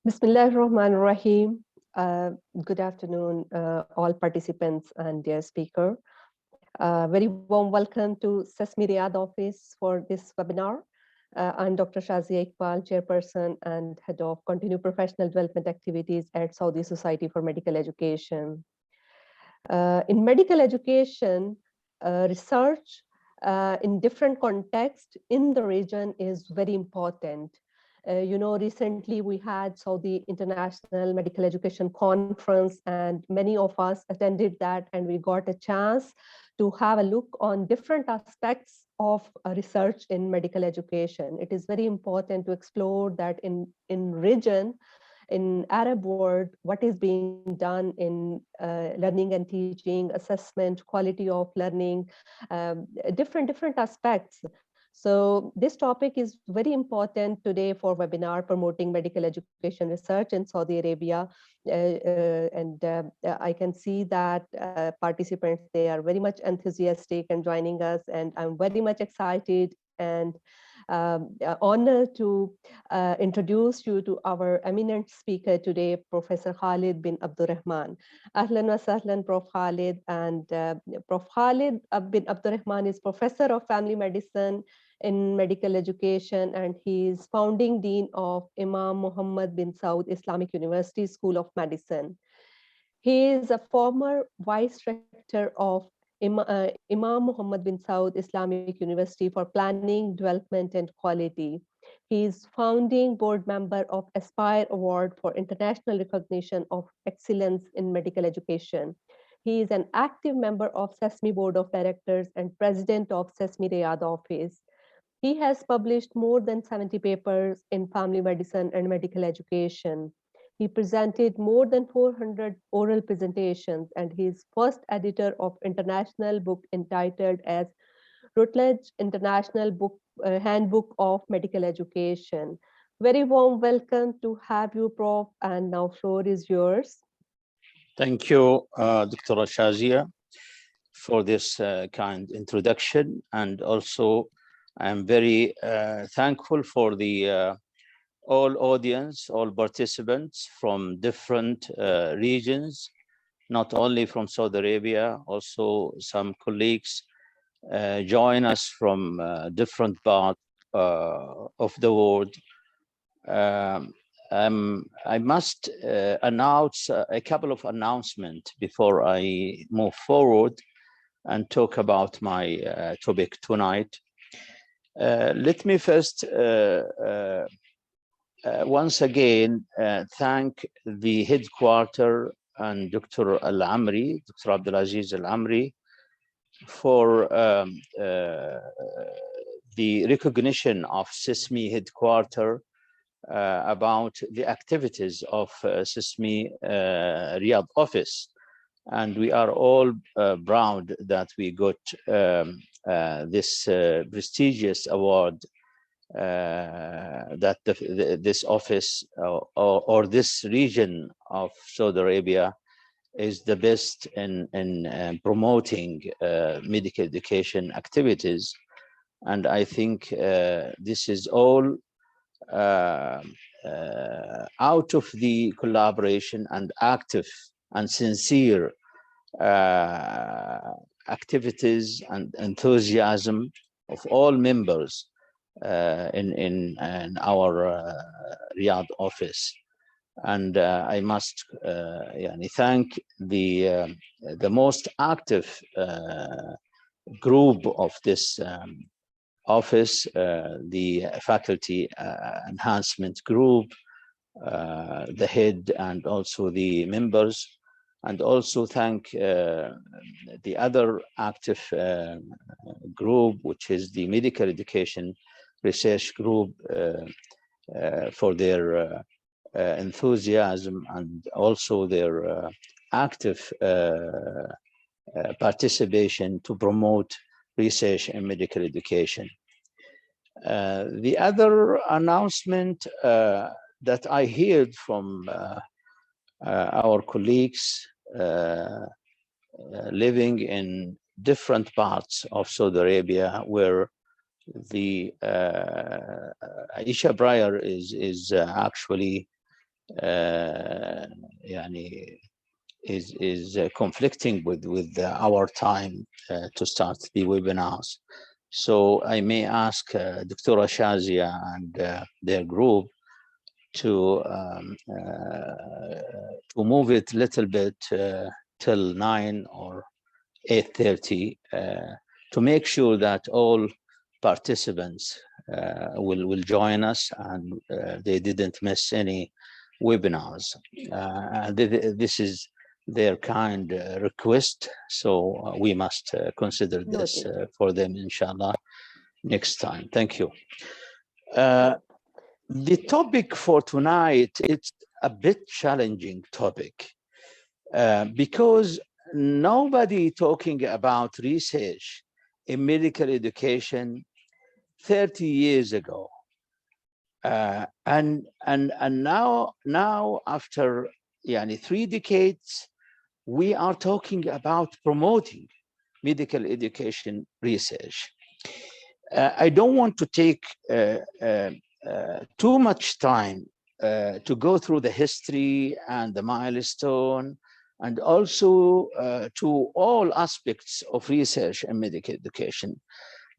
Bismillah ar-Rahman ar-Rahim. Good afternoon, all participants and dear speaker. Very warm welcome to Sesame Riyadh office for this webinar. I'm Dr. Shazia Iqbal, Chairperson and Head of Continued Professional Development Activities at Saudi Society for Medical Education. In medical education, research in different contexts in the region is very important. Recently we had Saudi International Medical Education Conference, and many of us attended that, and we got a chance to have a look on different aspects of research in medical education. It is very important to explore that in region, in Arab world, what is being done in learning and teaching, assessment, quality of learning, different aspects. So this topic is very important today for webinar promoting medical education research in Saudi Arabia. I can see that participants, they are very much enthusiastic and joining us, and I'm very much excited and honored to introduce you to our eminent speaker today, Professor Khalid bin Abdurrahman. Ahlan wa sahlan, Prof. Khalid. And Prof. Khalid bin Abdurrahman is Professor of Family Medicine in Medical Education, and he is founding Dean of Imam Muhammad bin Saud Islamic University School of Medicine. He is a former Vice Rector of Imam Muhammad bin Saud Islamic University for Planning, Development, and Quality. He is founding board member of Aspire Award for International Recognition of Excellence in Medical Education. He is an active member of Sesame Board of Directors and President of Sesame Riyadh Office. He has published more than 70 papers in family medicine and medical education. He presented more than 400 oral presentations, and he is first editor of international book entitled as Routledge International Book Handbook of Medical Education. Very warm welcome to have you, Prof. And now floor is yours. Thank you, Dr. Shazia, for this kind introduction. And also, I'm very thankful for the all audience, all participants from different regions, not only from Saudi Arabia, also some colleagues join us from different parts of the world. I must announce a couple of announcements before I move forward and talk about my topic tonight. Let me first once again thank the headquarters and Dr. Al-Amri, Dr. Abdulaziz Al-Amri, for the recognition of Sesame headquarters about the activities of Sesame Riyadh office. And we are all proud that we got this prestigious award that this office or this region of Saudi Arabia is the best in promoting medical education activities. And I think this is all out of the collaboration and active and sincere activities and enthusiasm of all members in our Riyadh office. And I must thank the most active group of this office, the faculty enhancement group, the head, and also the members, and also thank the other active group, which is the medical education research group, for their enthusiasm and also their active participation to promote research and medical education. The other announcement that I heard from our colleagues living in different parts of Saudi Arabia, where the Aisha Breyer is actually يعني is conflicting with our time to start the webinars. So I may ask Dr. Shazia and their group to move it a little bit till 9 or 8:30 to make sure that all participants will join us and they didn't miss any webinars. This is their kind request, so we must consider this for them, inshallah, next time. Thank you. The topic for tonight, it's a bit challenging topic because nobody talking about research in medical education 30 years ago. And now after 3 decades, we are talking about promoting medical education research. I don't want to take too much time to go through the history and the milestone, and also to all aspects of research and medical education.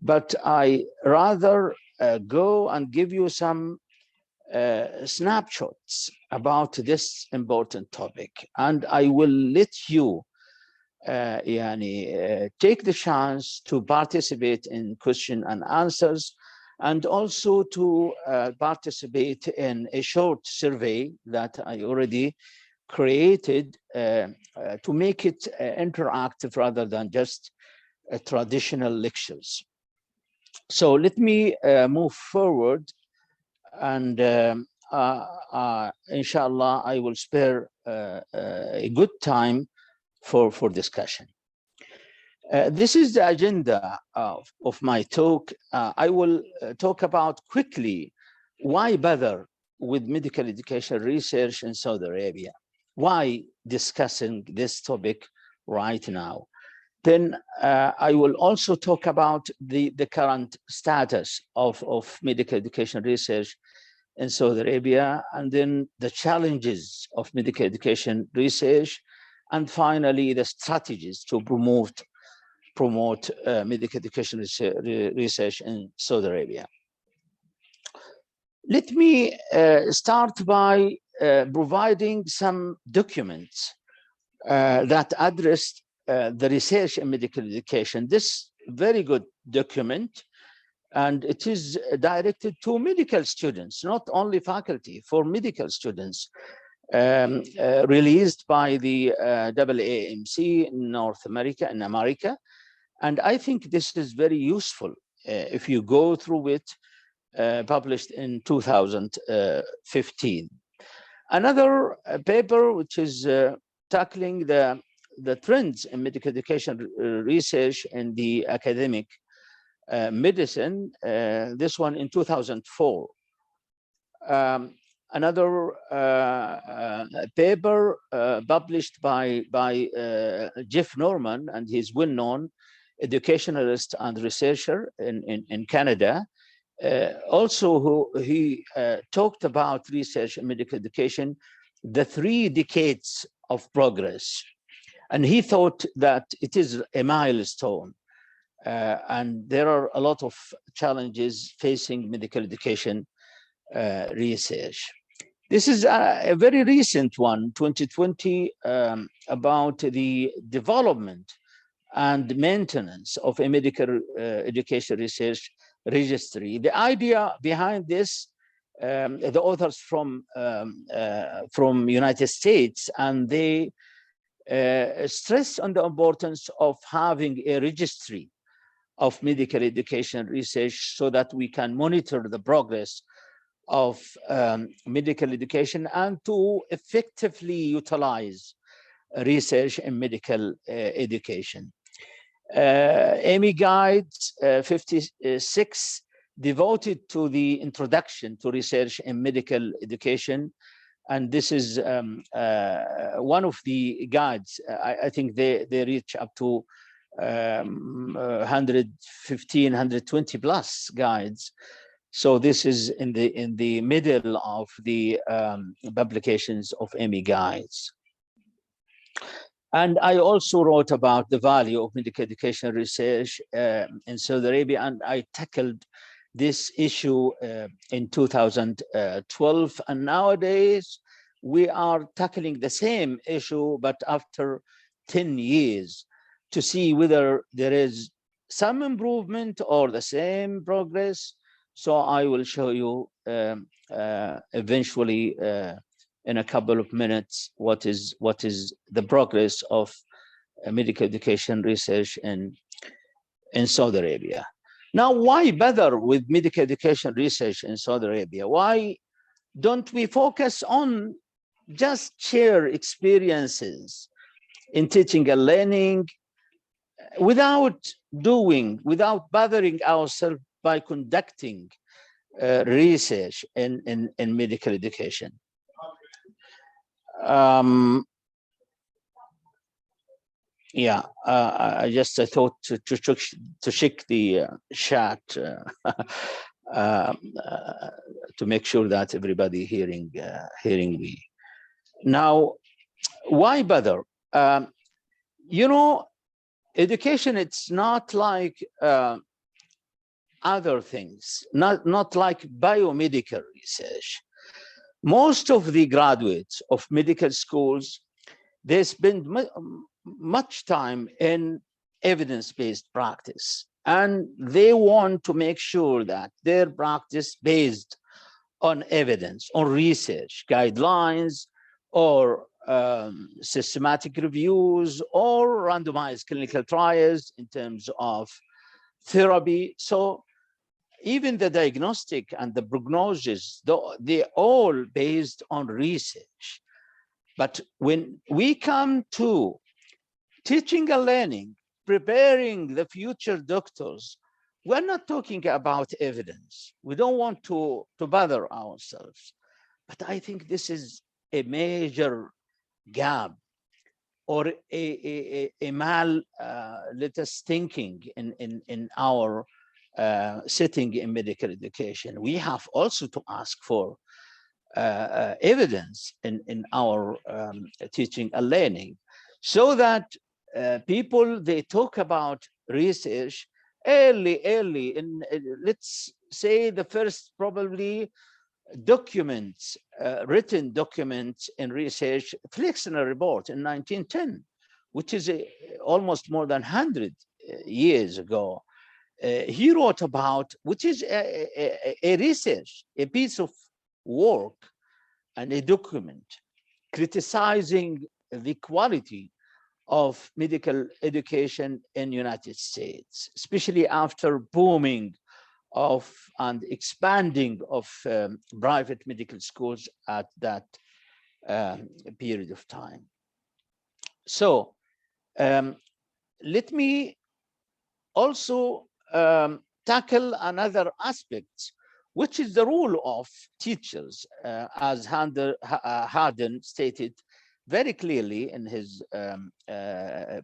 But I rather go and give you some snapshots about this important topic, and I will let you take the chance to participate in question and answers, and also to participate in a short survey that I already created to make it interactive rather than just traditional lectures. So let me move forward, and inshallah, I will spare a good time for discussion. This is the agenda of my talk. I will talk about quickly why bother with medical education research in Saudi Arabia. Why discussing this topic right now? Then I will also talk about the current status of medical education research in Saudi Arabia, and then the challenges of medical education research, and finally the strategies to promote medical education research in Saudi Arabia. Let me start by providing some documents that address the research in medical education. This very good document, and it is directed to medical students, not only faculty, for medical students, released by the AAMC in North America, in America. And I think this is very useful if you go through it, published in 2015. Another paper which is tackling the trends in medical education research in the academic medicine, this one in 2004. Another paper published by Jeff Norman, and he's well-known educationalist and researcher in Canada. Also, he talked about research in medical education, the 3 decades of progress. And he thought that it is a milestone. And there are a lot of challenges facing medical education research. This is a very recent one, 2020, about the development and maintenance of a medical education research registry. The idea behind this, the authors from United States, and they stress on the importance of having a registry of medical education research so that we can monitor the progress of medical education and to effectively utilize research in medical education. AME Guide 56 devoted to the introduction to research in medical education. And this is one of the guides. I think they reach up to 115, 120 plus guides. So this is in the middle of the publications of AMI guides. And I also wrote about the value of medical education research in Saudi Arabia, and I tackled this issue in 2012. And nowadays, we are tackling the same issue, but after 10 years, to see whether there is some improvement or the same progress. So I will show you eventually in a couple of minutes what is the progress of medical education research in Saudi Arabia. Now, why bother with medical education research in Saudi Arabia? Why don't we focus on just share experiences in teaching and learning without bothering ourselves by conducting research in medical education? Yeah, I thought to check the chat to make sure that everybody hearing me. Now, why bother? You know, education, it's not like other things, not like biomedical research. Most of the graduates of medical schools, they spend much time in evidence-based practice, and they want to make sure that their practice based on evidence, on research, guidelines, or systematic reviews, or randomized clinical trials in terms of therapy. So even the diagnostic and the prognosis, they're all based on research. But when we come to teaching and learning, preparing the future doctors, we're not talking about evidence. We don't want to bother ourselves. But I think this is a major gap or a let us thinking in our setting in medical education. We have also to ask for evidence in our teaching and learning, so that people, they talk about research early in, let's say, the first probably documents, written documents in research, Flexner report in 1910, which is almost more than 100 years ago. He wrote about, which is a research, a piece of work and a document criticizing the quality of medical education in United States, especially after booming of and expanding of private medical schools at that period of time. So let me also tackle another aspect, which is the role of teachers, as Harden stated very clearly in his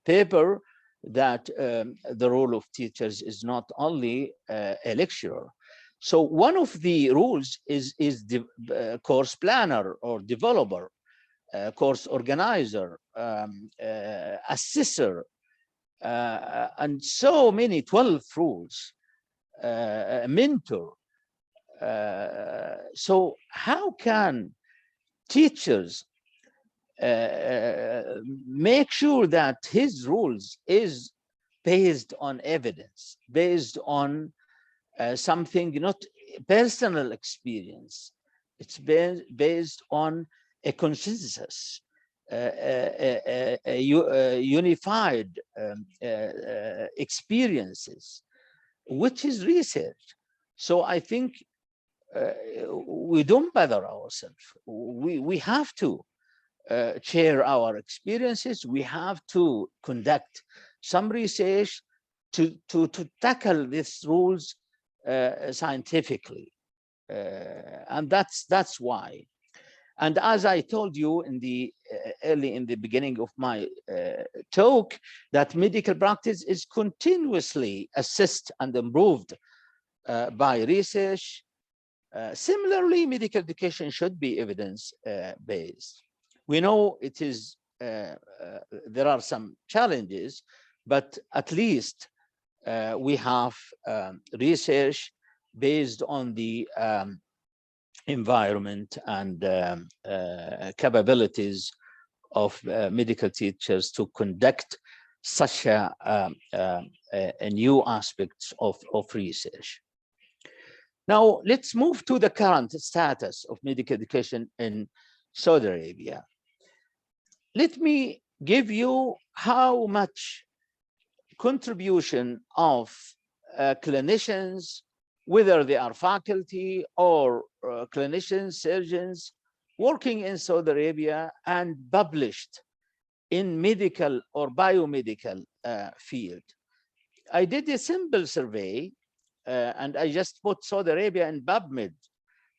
paper, that the role of teachers is not only a lecturer. So one of the rules is the course planner or developer, course organizer, assessor, and so many 12 rules, mentor. So how can teachers make sure that his rules is based on evidence, based on something, not personal experience? It's based on a consensus, unified experiences, which is research. So I think we don't bother ourselves. We have to share our experiences. We have to conduct some research to tackle these rules scientifically, and that's why. And as I told you in the early in the beginning of my talk, that medical practice is continuously assessed and improved by research, Similarly, medical education should be evidence-based. We know it is, there are some challenges, but at least we have research based on the environment and capabilities of medical teachers to conduct such a new aspects of research. Now, let's move to the current status of medical education in Saudi Arabia. Let me give you how much contribution of clinicians, whether they are faculty or clinicians, surgeons, working in Saudi Arabia and published in medical or biomedical field. I did a simple survey and I just put Saudi Arabia and PubMed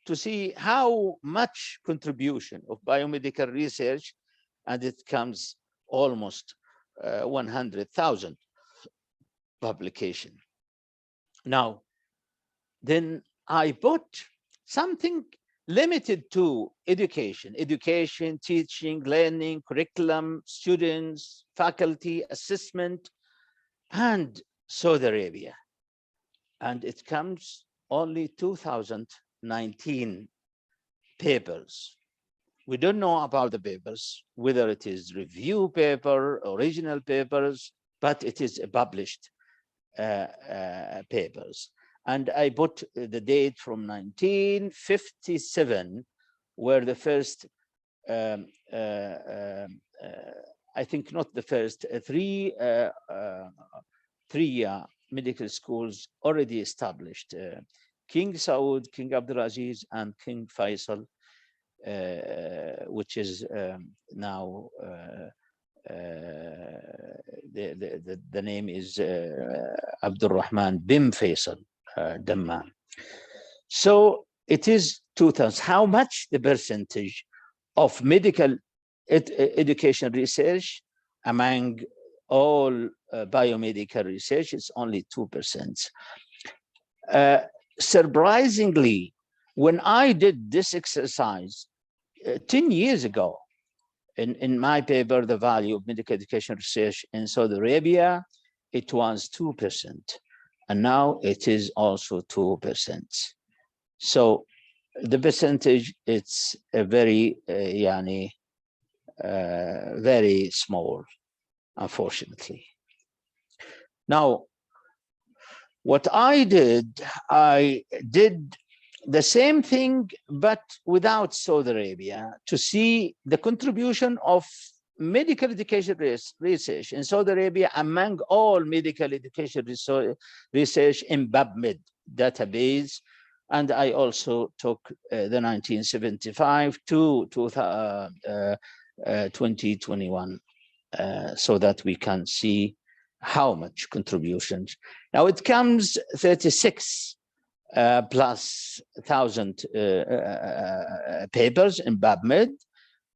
to see how much contribution of biomedical research, and it comes almost 100,000 publication. Now, then I put something limited to education, teaching, learning, curriculum, students, faculty, assessment, and Saudi Arabia. And it comes only 2019 papers. We don't know about the papers, whether it is review paper, original papers, but it is published papers. And I put the date from 1957, where the first, I think not the first, three medical schools already established. King Saud, King Abdulaziz, and King Faisal, which is now the name is Abdul Rahman bin Faisal Dammam. So it is 2000. How much the percentage of medical education research among all biomedical research? It's only 2%. Surprisingly, when I did this exercise 10 years ago, in my paper, The Value of Medical Education Research in Saudi Arabia, it was 2%. And now it is also 2%. So the percentage, it's a very, very small, unfortunately. Now, what I did the same thing, but without Saudi Arabia, to see the contribution of medical education research in Saudi Arabia among all medical education research in PubMed database. And I also took the 1975 to 2021 so that we can see how much contributions. Now it comes 36 plus 1,000 papers in PubMed,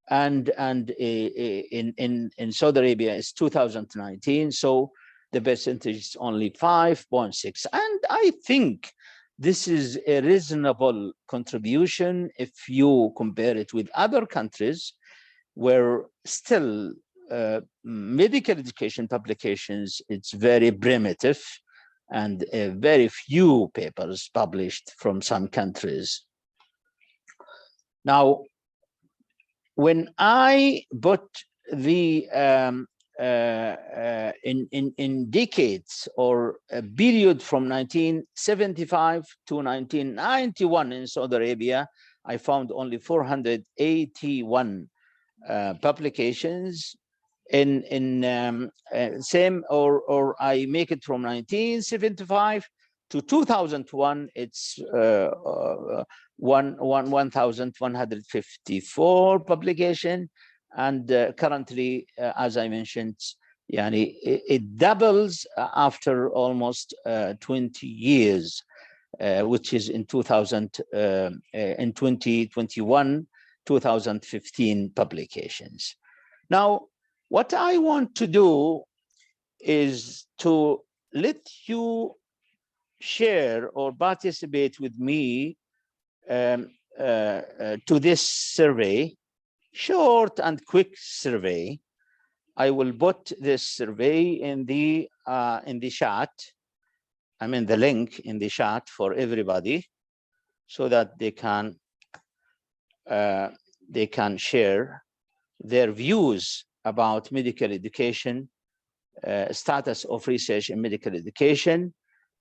and in Saudi Arabia it's 2019, so the percentage is only 5.6, and I think this is a reasonable contribution if you compare it with other countries where still medical education publications, it's very primitive, and very few papers published from some countries. Now, when I put the in decades or a period from 1975 to 1991 in Saudi Arabia, I found only 481 publications. Same, or I make it from 1975 to 2001, it's 1,154 publication, and currently, as I mentioned, it doubles after almost 20 years, which is in 2021, 2015 publications. Now, what I want to do is to let you share or participate with me to this survey, short and quick survey. I will put this survey in the chat. I mean the link in the chat for everybody, so that they can share their views about medical education, status of research in medical education,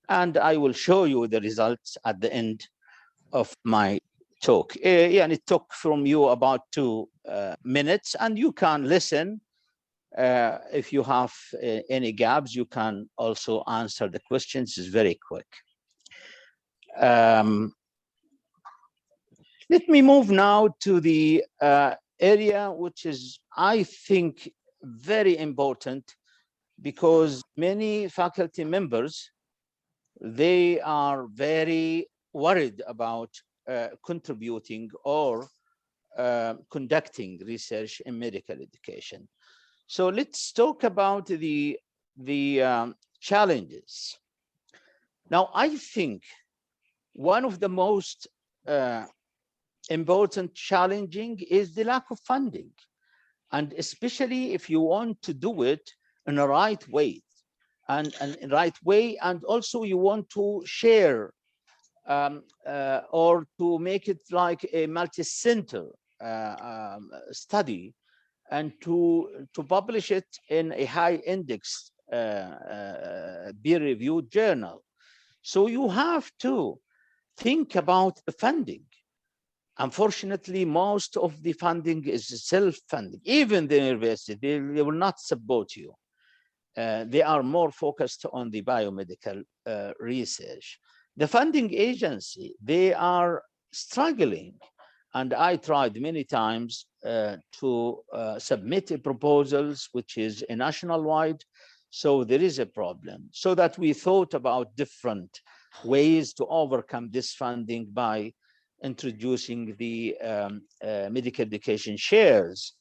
and I will show you the results at the end of my talk. And it took from you about 2 minutes, and you can listen. If you have any gaps, you can also answer the questions. It's very quick. Let me move now to the area which is, I think, very important, because many faculty members, they are very worried about contributing or conducting research in medical education. So let's talk about the challenges. Now, I think one of the most important challenging is the lack of funding, and especially if you want to do it in a right way, and also you want to share or to make it like a multi-center study, and to publish it in a high index peer-reviewed journal. So you have to think about the funding. Unfortunately, most of the funding is self-funding. Even the university, they will not support you. They are more focused on the biomedical research. The funding agency, they are struggling. And I tried many times to submit proposals, which is a national-wide. So there is a problem. So that we thought about different ways to overcome this funding by introducing the medical education shares,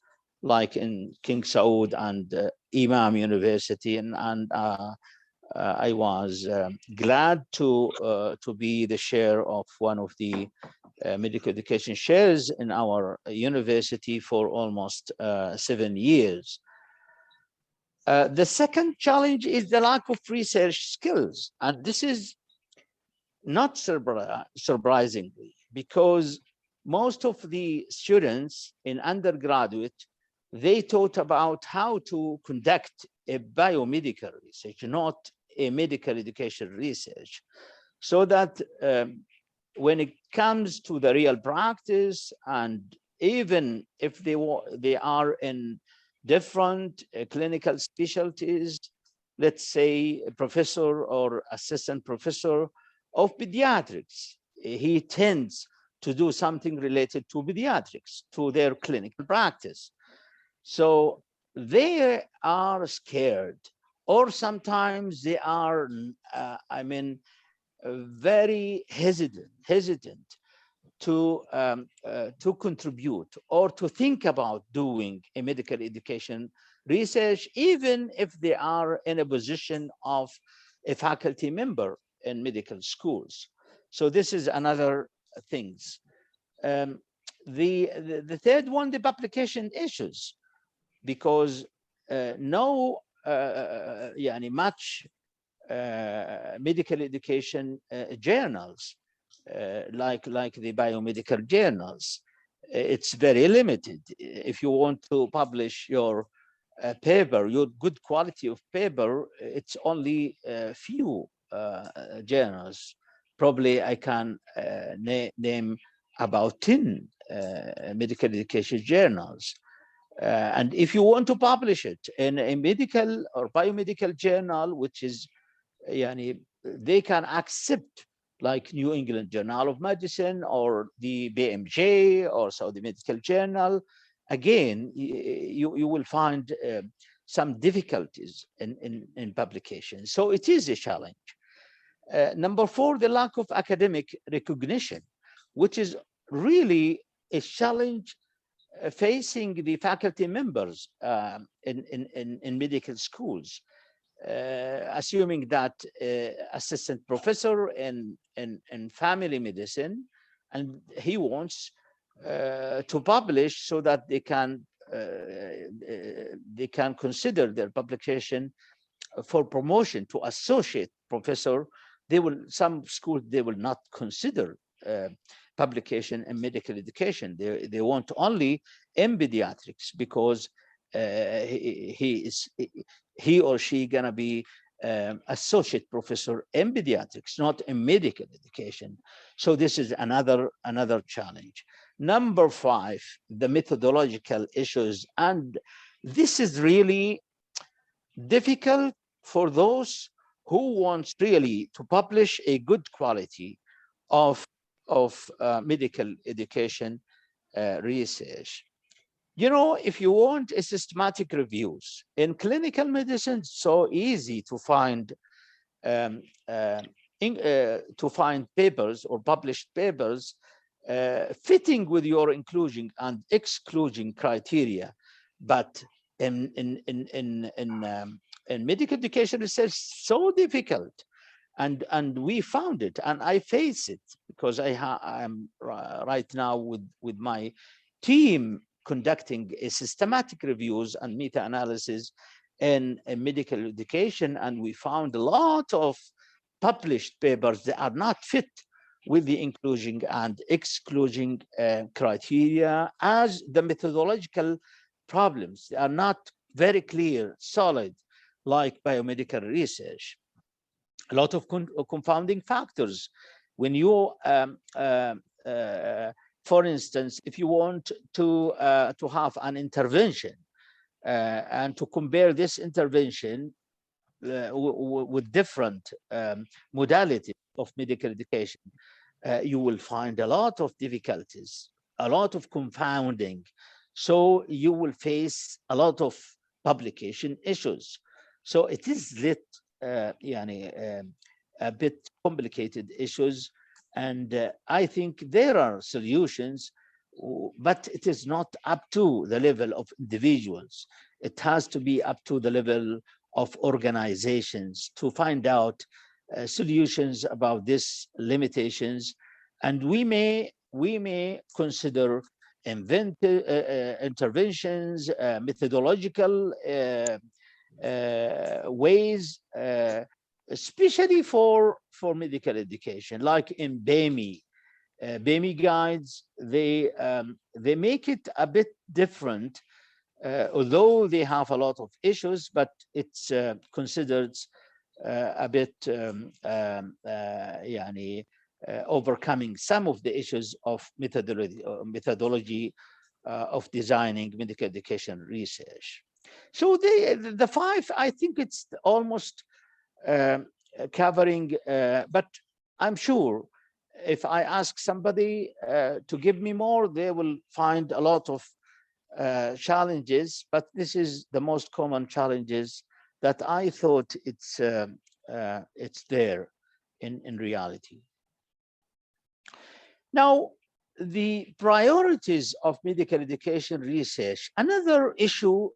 like in King Saud and Imam University, and I was glad to be the share of one of the medical education shares in our university for almost 7 years. The second challenge is the lack of research skills, and this is not surprisingly, because most of the students in undergraduate, they taught about how to conduct a biomedical research, not a medical education research. So that when it comes to the real practice, and even if they are in different clinical specialties, let's say a professor or assistant professor of pediatrics, he tends to do something related to pediatrics, to their clinical practice. So they are scared, or sometimes they are, very hesitant to contribute or to think about doing a medical education research, even if they are in a position of a faculty member in medical schools. So this is another things. The third one, the publication issues, because no much medical education journals like the biomedical journals, it's very limited. If you want to publish your paper, your good quality of paper, it's only a few journals. Probably I can name about 10 medical education journals. And if you want to publish it in a medical or biomedical journal, which is, they can accept, like New England Journal of Medicine or the BMJ or Saudi Medical Journal, again, you will find some difficulties in publication. So it is a challenge. Number 4, the lack of academic recognition, which is really a challenge facing the faculty members in medical schools. Assuming that assistant professor in family medicine and he wants to publish so that they can consider their publication for promotion to associate professor. Some schools, they will not consider publication in medical education. They want only in pediatrics, because he or she gonna be associate professor in pediatrics, not in medical education. So this is another challenge. Number 5, the methodological issues, and this is really difficult for those who want really to publish a good quality of medical education research. You know, if you want a systematic reviews in clinical medicine, so easy to find papers or published papers fitting with your inclusion and exclusion criteria. But in medical education research, so difficult, and we found it, and I face it, because I'm right now with my team conducting a systematic reviews and meta-analysis in medical education, and we found a lot of published papers that are not fit with the inclusion and exclusion criteria, as the methodological problems are not very clear, solid, like biomedical research. A lot of confounding factors. When you, for instance, if you want to have an intervention and to compare this intervention with different modalities of medical education, you will find a lot of difficulties, a lot of confounding. So you will face a lot of publication issues. So it is a bit complicated issues, and I think there are solutions, but it is not up to the level of individuals. It has to be up to the level of organizations to find out solutions about these limitations. And we may consider interventions, methodological ways, especially for medical education, like in BEMI. BEMI guides, they make it a bit different, although they have a lot of issues, but it's considered a bit overcoming some of the issues of methodology of designing medical education research. So the 5, I think it's almost covering, but I'm sure if I ask somebody to give me more, they will find a lot of challenges, but this is the most common challenges that I thought it's there in reality. Now, the priorities of medical education research, another issue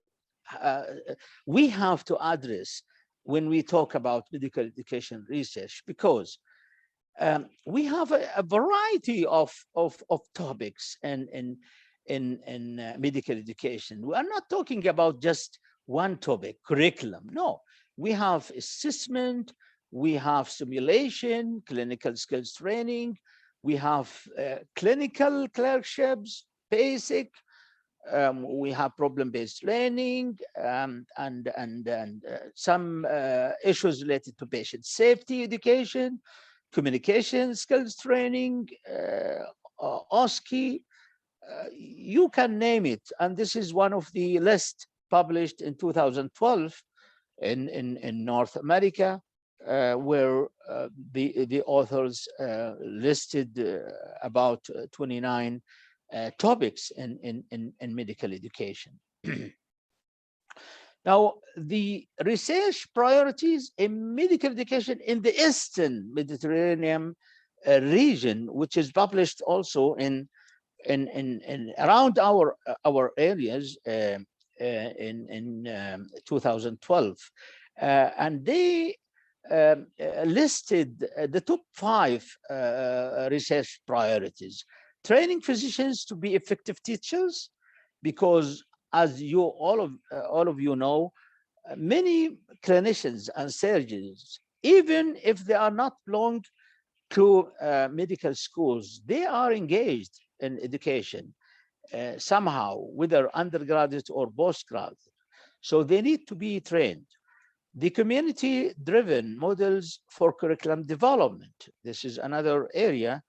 we have to address when we talk about medical education research, because we have a variety of topics in medical education. We are not talking about just one topic, curriculum. No, we have assessment, we have simulation, clinical skills training, we have clinical clerkships, basic, we have problem-based learning, and some issues related to patient safety education, communication skills training, OSCE, you can name it. And this is one of the lists published in 2012 in North America, where the authors listed about 29 topics in medical education. Now, the research priorities in medical education in the Eastern Mediterranean region, which is published also in around our areas in 2012, and they listed the top 5 research priorities. Training physicians to be effective teachers, because as you all of you know, many clinicians and surgeons, even if they are not belong to medical schools, they are engaged in education somehow, whether undergraduate or postgraduate. So they need to be trained. The community-driven models for curriculum development. This is another area.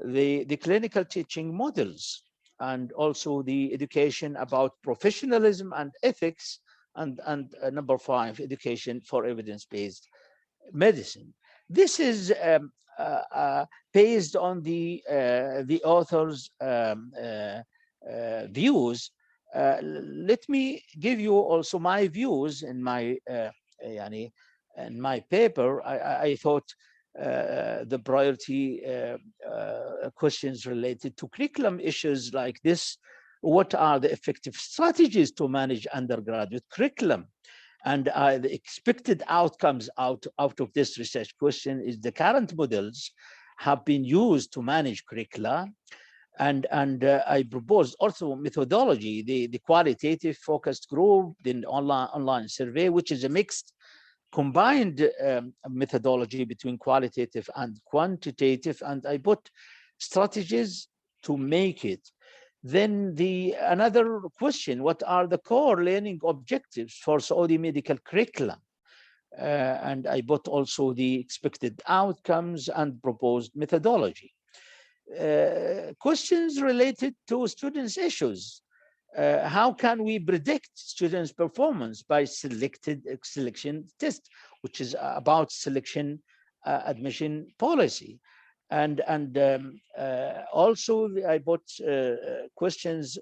The clinical teaching models, and also the education about professionalism and ethics, and number 5, education for evidence-based medicine. This is based on the author's views. Let me give you also my views in my in my paper. I thought the priority questions related to curriculum issues like this: what are the effective strategies to manage undergraduate curriculum? And the expected outcomes out of this research question is the current models have been used to manage curricula. And I proposed also methodology, the qualitative focused group, the online survey, which is a mixed combined methodology between qualitative and quantitative. And I put strategies to make it. Then another question: what are the core learning objectives for Saudi medical curriculum? And I put also the expected outcomes and proposed methodology. Questions related to students' issues. How can we predict students' performance by selection test, which is about selection admission policy? And also I put questions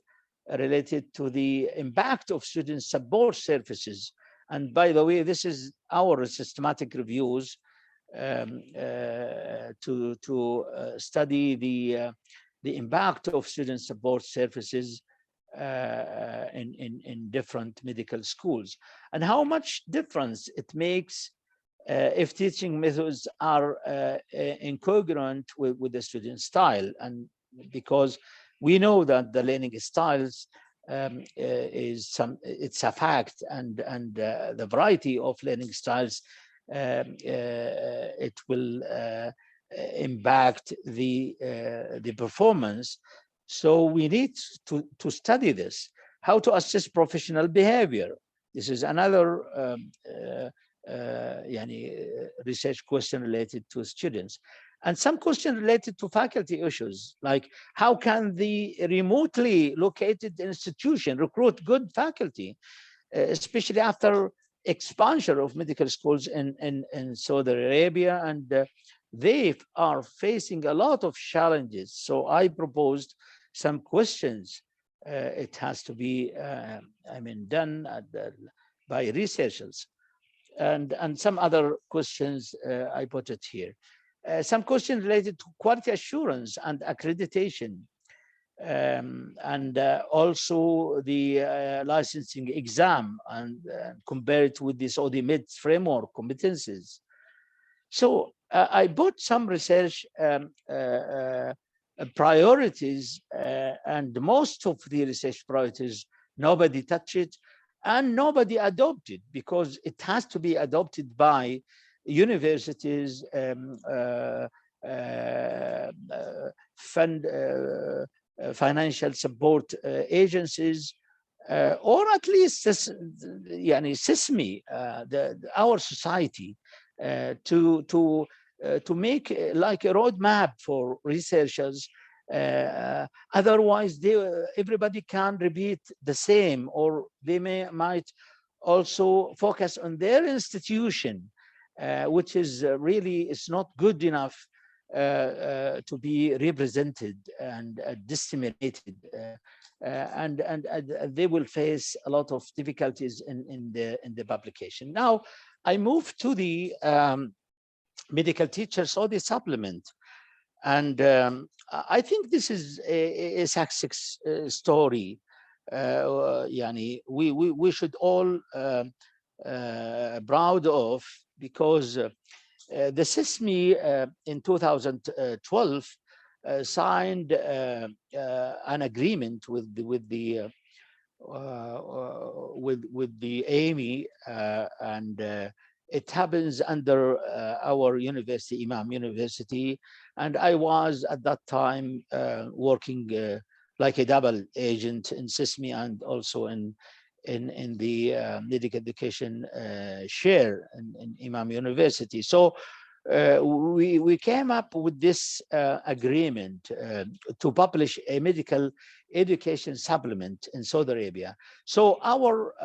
related to the impact of student support services. And by the way, this is our systematic reviews to study the impact of student support services in different medical schools, and how much difference it makes if teaching methods are incongruent with the student style. And because we know that the learning styles it's a fact, and the variety of learning styles it will impact the performance. So we need to study this. How to assess professional behavior. This is another research question related to students. And some question related to faculty issues, like how can the remotely located institution recruit good faculty, especially after expansion of medical schools in Saudi Arabia, and they are facing a lot of challenges. So I proposed some questions. It has to be, done by researchers, and some other questions I put it here. Some questions related to quality assurance and accreditation, and also the licensing exam, and compare it with the Saudi Med framework competencies. So I put some research priorities, and most of the research priorities nobody touched it and nobody adopted, because it has to be adopted by universities, financial support agencies, or at least SISMI, our society, to make like a roadmap for researchers. Otherwise, everybody can repeat the same, or they might also focus on their institution, which is really is not good enough to be represented and disseminated, and they will face a lot of difficulties in the publication. Now, I move to the medical teachers Saudi supplement, and I think this is a success story. We should all proud of, because the SISMI in 2012 signed an agreement with the AMI, and it happens under our university, Imam University, and I was at that time working like a double agent in SISMI and also in the medical education share in Imam University. So we came up with this agreement to publish a medical education supplement in Saudi Arabia. So our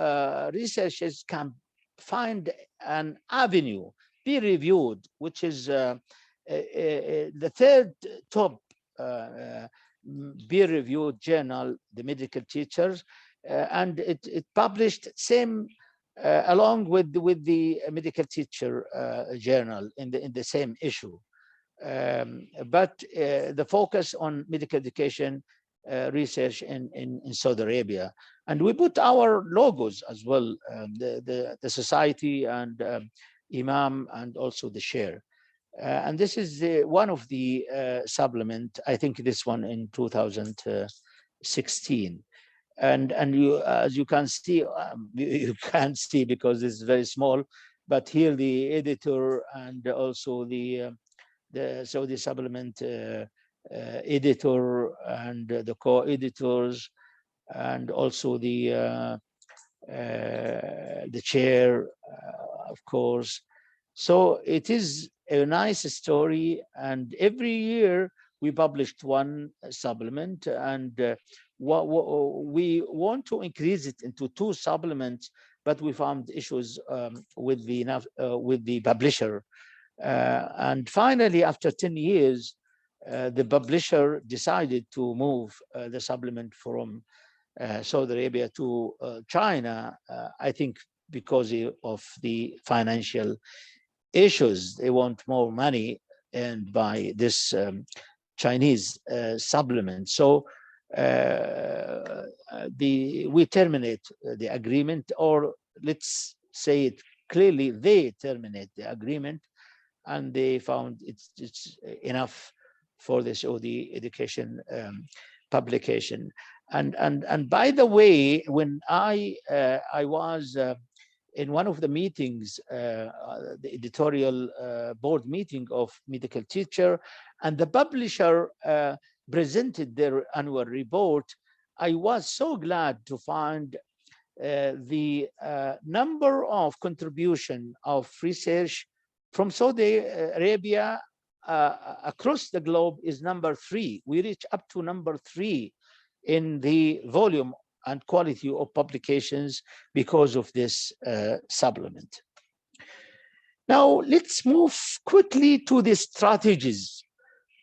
researchers can find an avenue, peer-reviewed, which is the third top peer-reviewed journal, the Medical Teachers, and it published same along with the medical teacher journal in the same issue, but the focus on medical education research in Saudi Arabia, and we put our logos as well, the society and Imam and also the share, and this is one of the supplement. I think this one in 2016. And you, as you can see, you can't see because it's very small, but here the editor and also the Saudi supplement editor and the co-editors, and also the chair, of course. So it is a nice story, and every year we published one supplement, and we want to increase it into 2 supplements, but we found issues with the publisher. And finally, after 10 years, the publisher decided to move the supplement from Saudi Arabia to China, I think because of the financial issues. They want more money and by this Chinese supplement. So we terminate the agreement, or let's say it clearly, they terminate the agreement, and they found it's enough for the Saudi education publication. And by the way, when I was in one of the meetings, the editorial board meeting of Medical Teacher, and the publisher presented their annual report, I was so glad to find the number of contribution of research from Saudi Arabia across the globe is number 3. We reach up to number 3 in the volume and quality of publications because of this supplement. Now, let's move quickly to the strategies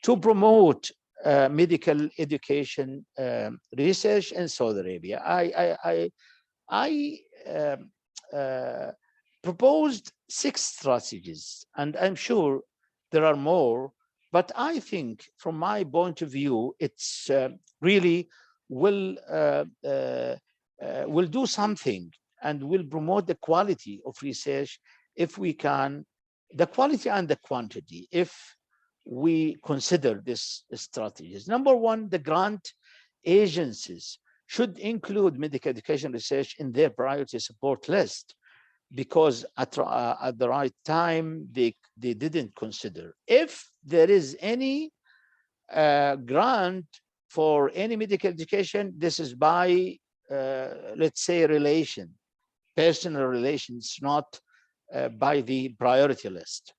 to promote medical education research in Saudi Arabia. I proposed 6 strategies, and I'm sure there are more, but I think from my point of view, it's really will do something and will promote the quality of research if we can, the quality and the quantity, if we consider these strategies. Number 1, the grant agencies should include medical education research in their priority support list, because at the right time they didn't consider. If there is any grant for any medical education, this is by let's say relation, personal relations, not by the priority list.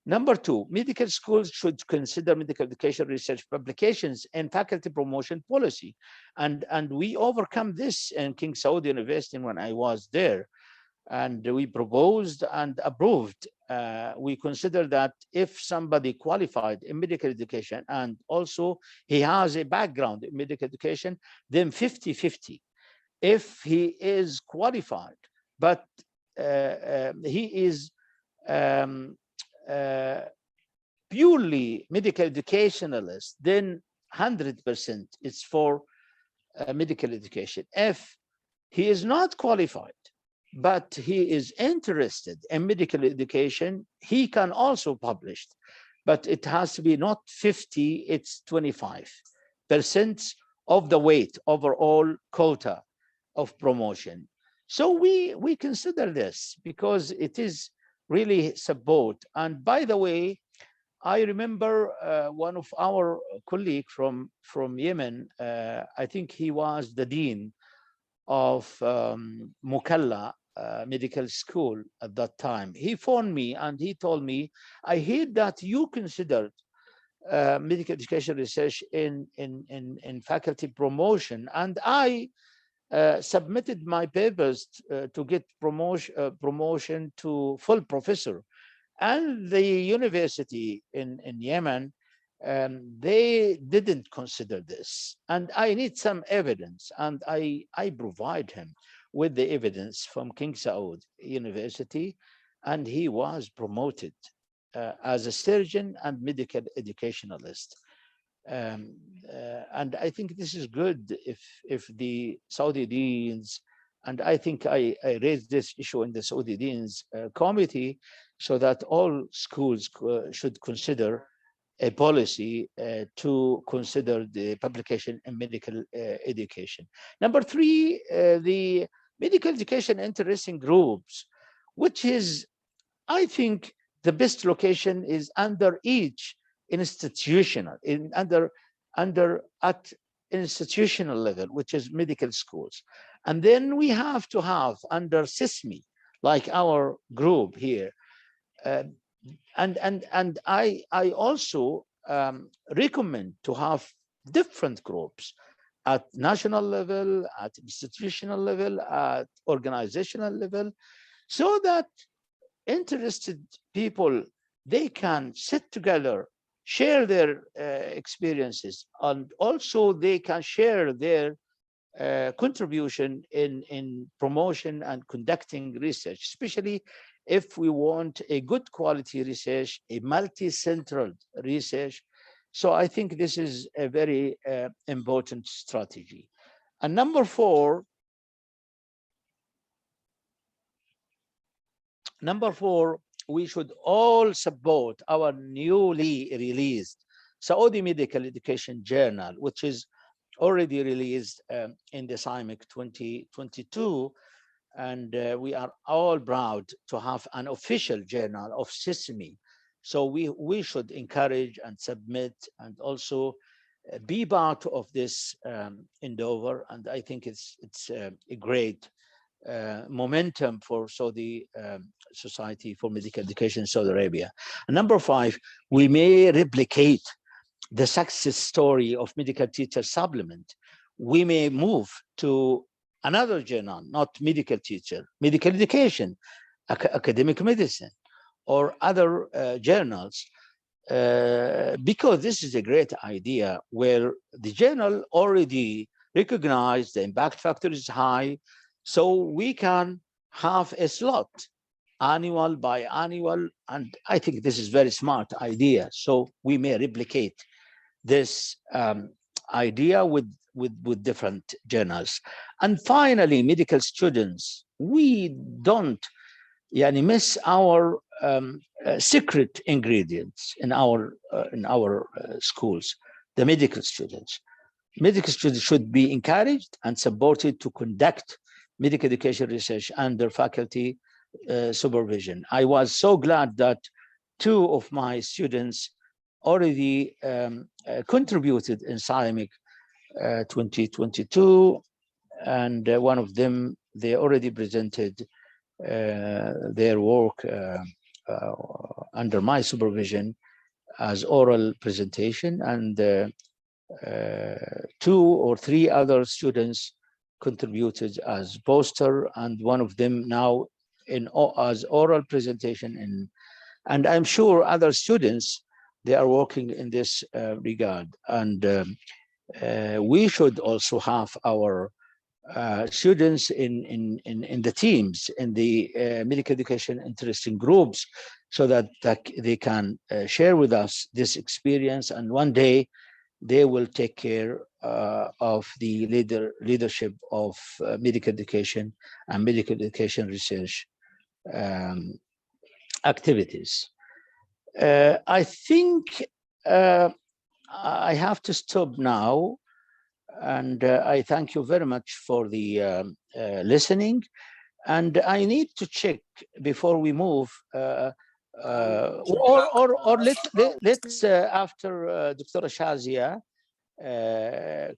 Number 2, medical schools should consider medical education research publications and faculty promotion policy, and we overcome this in King Saud University when I was there. And we proposed and approved. We consider that if somebody qualified in medical education and also he has a background in medical education, then 50-50. If he is qualified, but he is purely medical educationalist, then 100% it's for medical education. If he is not qualified, but he is interested in medical education, he can also publish, but it has to be not 50, it's 25% of the weight overall quota of promotion. So we consider this because it is really support. And by the way, I remember one of our colleagues from Yemen, I think he was the dean of Mukalla Medical School at that time. He phoned me and he told me, I heard that you considered medical education research in faculty promotion, and I submitted my papers to get promotion to full professor. And the university in Yemen, they didn't consider this. And I need some evidence, and I provide him with the evidence from King Saud University, and he was promoted as a surgeon and medical educationalist. And I think this is good if the Saudi deans, and I think I raised this issue in the Saudi deans committee, so that all schools should consider a policy to consider the publication in medical education. Number three, the medical education interesting groups, which is, I think, the best location is under each institutional, at institutional level, which is medical schools. And then we have to have under SISMI, like our group here. And I also recommend to have different groups at national level, at institutional level, at organizational level, so that interested people, they can sit together, share their experiences, and also they can share their contribution in promotion and conducting research, especially if we want a good quality research, a multi-centered research. So I think this is a very important strategy. And number four, we should all support our newly released Saudi Medical Education Journal, which is already released in the SIMEC 2022. And we are all proud to have an official journal of SISMI. So we should encourage and submit and also be part of this endeavor. And I think it's a great momentum for Saudi Society for Medical Education in Saudi Arabia. And number five, we may replicate the success story of Medical Teacher Supplement. We may move to another journal, not medical teacher, medical education, academic medicine, or other journals, because this is a great idea where the journal already recognized the impact factor is high, so we can have a slot, annual by annual, and I think this is very smart idea. So we may replicate this idea with different journals. And finally, medical students, we don't miss our secret ingredients in our schools. The medical students should be encouraged and supported to conduct medical education research under faculty supervision. I was so glad that two of my students already contributed in SIMEC 2022, and one of them, they already presented their work under my supervision as oral presentation, and two or three other students contributed as poster, and one of them now as oral presentation. And I'm sure other students, they are working in this regard. And we should also have our students in the teams, in the medical education interesting groups, so that they can share with us this experience. And one day they will take care of the leadership of medical education and medical education research activities. I think I have to stop now, and I thank you very much for the listening. And I need to check before we move, or let's after Dr. Shazia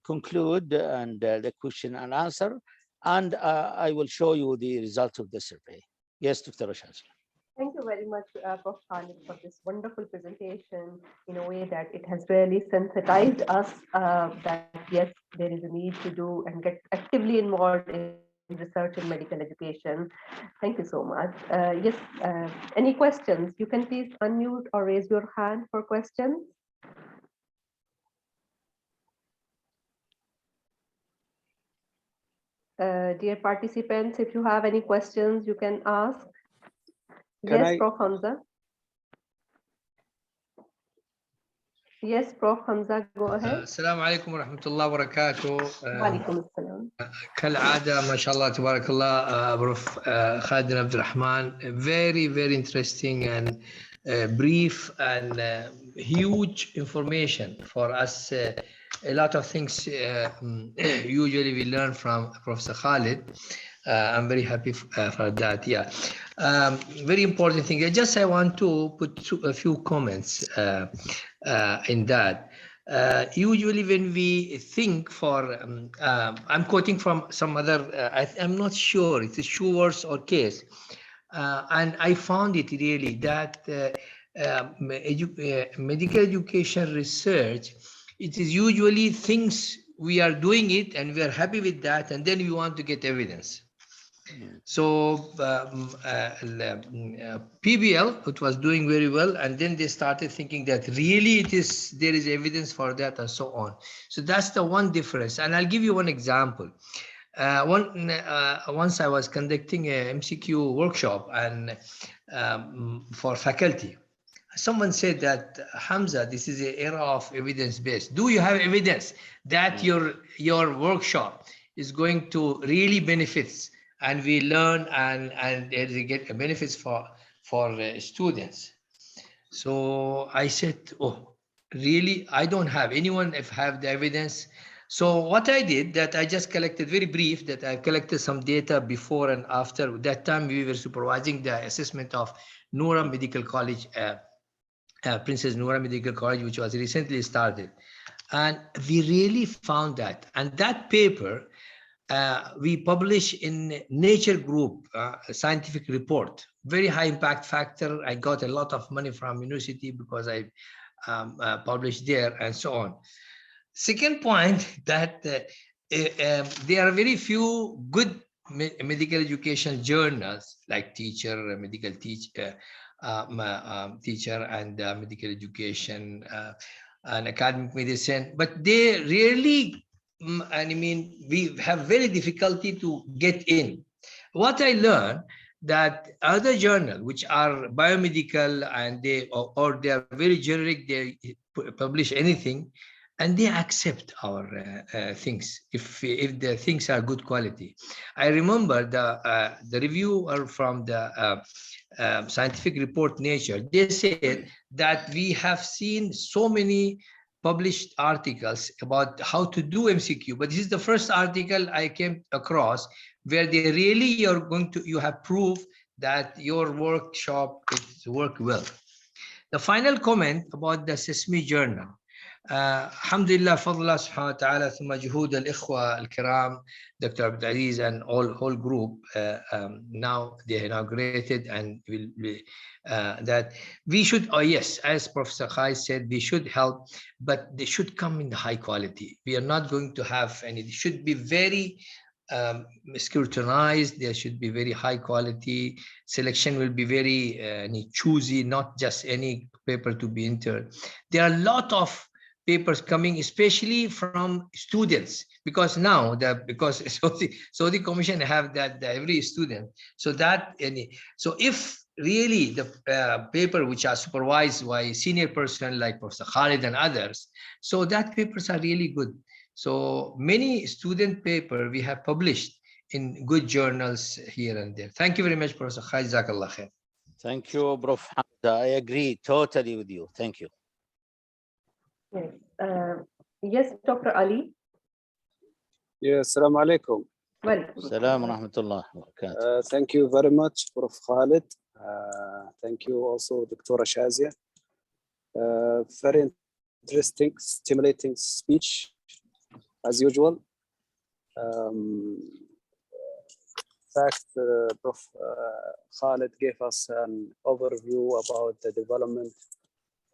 conclude and the question and answer, and I will show you the result of the survey. Yes, Dr. Shazia. Thank you very much, Prof. Khalid, for this wonderful presentation in a way that it has really sensitized us that yes, there is a need to do and get actively involved in research in medical education. Thank you so much. Yes, any questions? You can please unmute or raise your hand for questions. Dear participants, if you have any questions, you can ask. Yes, Prof. Hamza. Yes, Prof. Hamza, go ahead. السلام عليكم ورحمة الله وبركاته. وعليكم السلام. كالعادة ما شاء الله تبارك الله بروف خالد عبد الرحمن, very interesting and brief and huge information for us. A lot of things usually we learn from Professor Khalid. I'm very happy for that. Yeah, very important thing. I want to put a few comments in that. Usually when we think for, I'm quoting from some other, I'm not sure, it's a Schwartz or case. And I found it really that medical education research, it is usually things we are doing it and we are happy with that, and then we want to get evidence. So PBL, it was doing very well, and then they started thinking that really there is evidence for that and so on. So that's the one difference. And I'll give you one example. Once I was conducting a MCQ workshop and for faculty. Someone said that, Hamza, this is an era of evidence-based. Do you have evidence that your workshop is going to really benefits and we learn and they get benefits for students? So I said, oh, really? I don't have anyone if have the evidence. So what I did, that I just collected very brief, that I collected some data before and after. That time we were supervising the assessment of Noura Medical College, Princess Noura Medical College, which was recently started. And we really found that. And that paper, we publish in Nature Group, a scientific report, very high impact factor. I got a lot of money from university because I published there and so on. Second point, that there are very few good medical education journals like Teacher, Medical Teacher, Teacher and Medical Education and Academic Medicine, but they really, I mean, we have very difficulty to get in. What I learned, that other journals which are biomedical and they or they are very generic, they publish anything and they accept our things if the things are good quality. I remember the reviewer from the scientific report Nature, they said that we have seen so many published articles about how to do MCQ, but this is the first article I came across where they really you have proof that your workshop is work well. The final comment about the SESME journal. Alhamdulillah, fadlullah subhanahu wa ta'ala, thumma juhud al-ikhwa al-kiram, Dr. Abdul Aziz and whole group, now they inaugurated and will be, that we should, yes, as Professor Khai said, we should help, but they should come in the high quality. We are not going to have any, it should be very scrutinized, there should be very high quality, selection will be very choosy, not just any paper to be entered. There are a lot of papers coming, especially from students, because now because Saudi Commission have that every student, so that so if really the paper which are supervised by senior person like Professor Khalid and others. So that papers are really good. So many student paper we have published in good journals here and there. Thank you very much, Professor Khalid. Jazakallah khair. Thank you, Prof. Hamza. I agree totally with you. Thank you. Yes, yes, Dr. Ali. Yes, Assalamu alaikum. Welcome. Salam wa rahmatullah wa barakatuh. Thank you very much, Prof. Khalid. Thank you also, Dr. Shazia. Very interesting, stimulating speech, as usual. In fact, Prof. Khalid gave us an overview about the development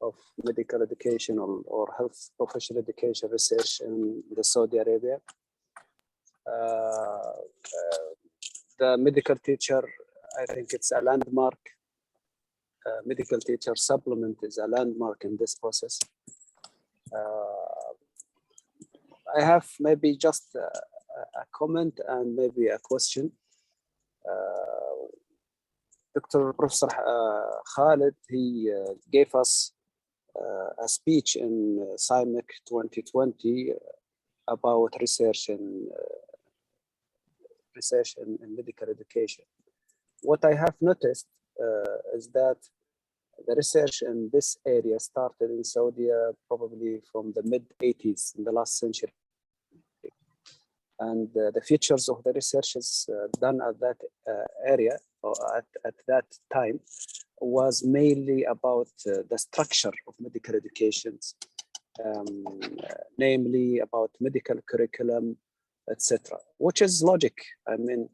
of medical education or health professional education research in the Saudi Arabia. The medical teacher, I think it's a landmark. Medical teacher supplement is a landmark in this process. I have maybe just a comment and maybe a question. Dr. Professor Khalid, he gave us a speech in CIMEC 2020 about research in medical education. What I have noticed is that the research in this area started in Saudi probably from the mid-80s in the last century. And the features of the research is done at that area or at that time was mainly about the structure of medical educations, namely about medical curriculum, etc., which is logic. I mean,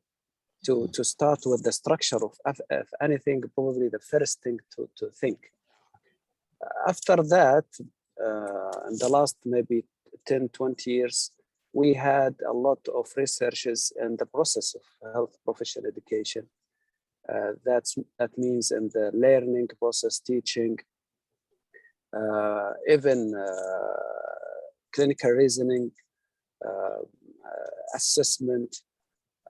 to start with the structure of anything, probably the first thing to think. After that, in the last maybe 10, 20 years, we had a lot of researches in the process of health professional education. That means in the learning process, teaching, even clinical reasoning, assessment,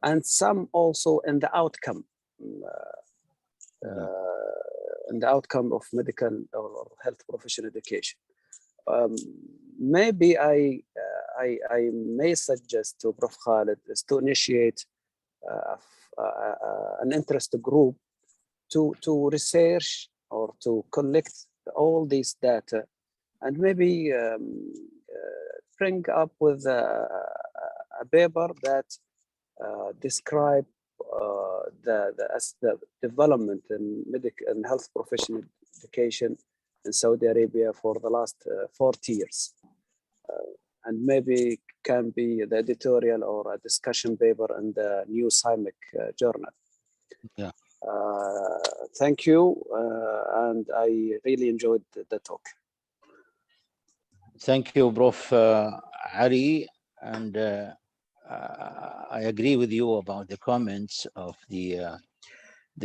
and some also in the outcome, of medical or health professional education. Maybe I may suggest to Prof. Khalid is to initiate an interest group to research or to collect all these data and maybe bring up with a paper that describe the development in medical and health professional education in Saudi Arabia for the last 40 years. And maybe can be the editorial or a discussion paper in the new CIMEC journal. Yeah. Thank you, and I really enjoyed the talk. Thank you, Prof. Ali, and I agree with you about the comments of the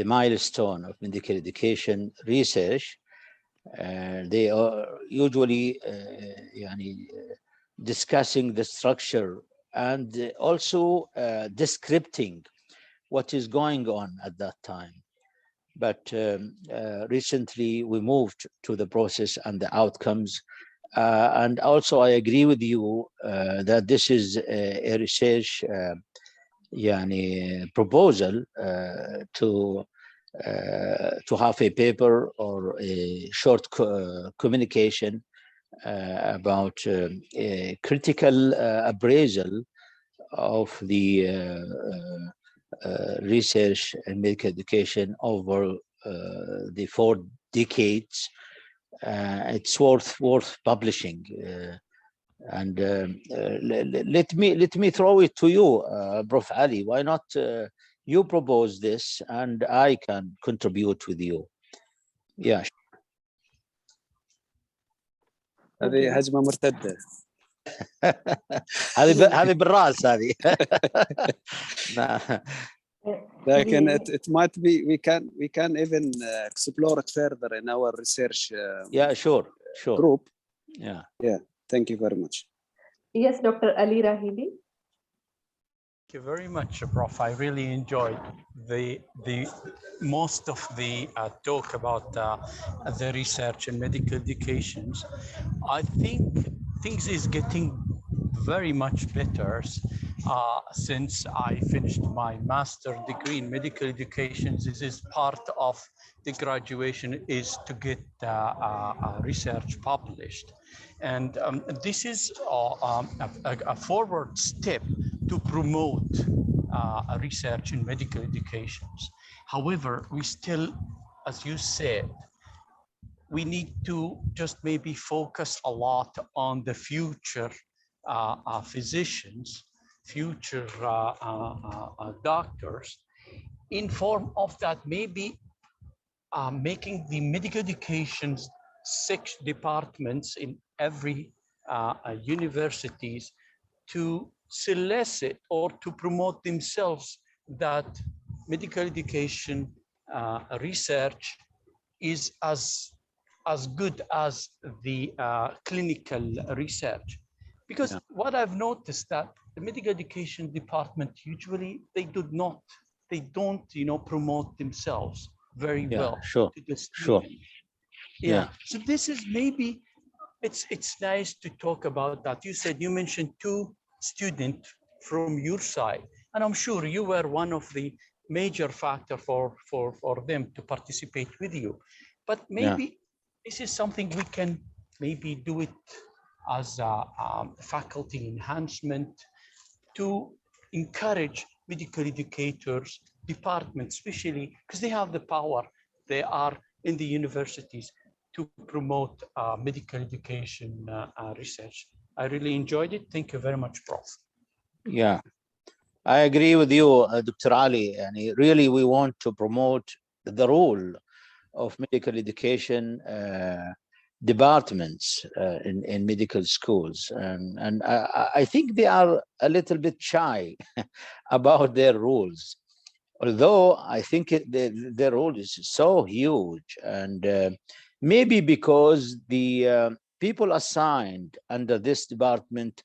milestone of medical education research. They are usually discussing the structure and also descripting what is going on at that time. But recently we moved to the process and the outcomes. And also I agree with you that this is a research proposal to have a paper or a short communication about a critical appraisal of the research and medical education over the 4 decades. It's worth publishing, and let me throw it to you, Prof. Ali. Why not you propose this and I can contribute with you? Yeah. هذه هجمة مرتدة. هذه بالراس هذه. Can it might be we can even explore it further in our research sure group. Yeah, thank you very much. Yes, Dr. Ali Rahili. you very much, Prof. I really enjoyed the most of the talk about the research and medical educations. I think things is getting very much better since I finished my master's degree in medical education. This is part of the graduation is to get research published. And this is a forward step to promote research in medical educations. However, we still, as you said, we need to just maybe focus a lot on the future physicians, future doctors, in form of that maybe making the medical education 6 departments in every universities to solicit or to promote themselves that medical education research is as good as the clinical research. Because what I've noticed that the medical education department usually they don't promote themselves very well Sure, to the sure. student. So this is maybe it's nice to talk about that. You mentioned 2 students from your side, and I'm sure you were one of the major factor for them to participate with you. But maybe this is something we can maybe do it as a faculty enhancement to encourage medical educators departments, especially because they have the power. They are in the universities to promote medical education research. I really enjoyed it. Thank you very much, Prof. Yeah, I agree with you, Dr. Ali. And really, we want to promote the role of medical education departments in medical schools. And I think they are a little bit shy about their roles. Although I think their role is so huge, and maybe because the people assigned under this department,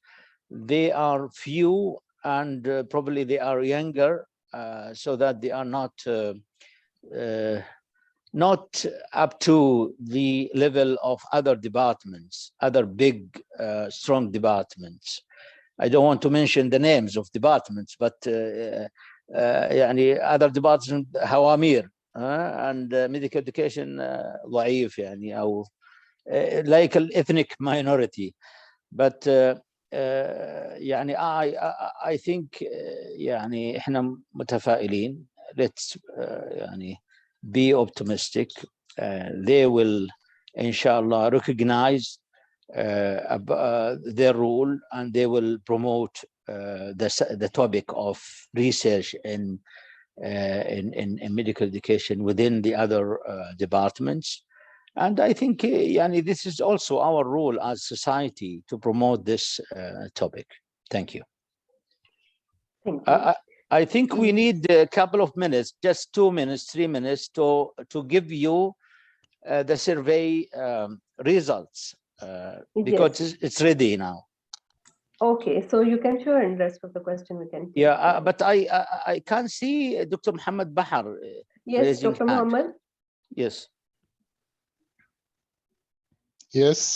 they are few and probably they are younger, so that they are not up to the level of other departments, other big, strong departments. I don't want to mention the names of departments, but other departments هوامير and medical education ضعيف يعني أو like an ethnic minority. But يعني I think يعني إحنا متفائلين. Let's يعني be optimistic. They will inshallah recognize their role, and they will promote the topic of research in medical education within the other departments. And I think this is also our role as society to promote this topic. Thank you. Thank you. I think we need a couple of minutes, just 2 minutes, 3 minutes to give you the survey results because it's ready now. Okay, so you can share and rest of the question we can take. Yeah, but I can't see Dr. Muhammad Bahar. Yes, Dr. Muhammad. Yes. Yes,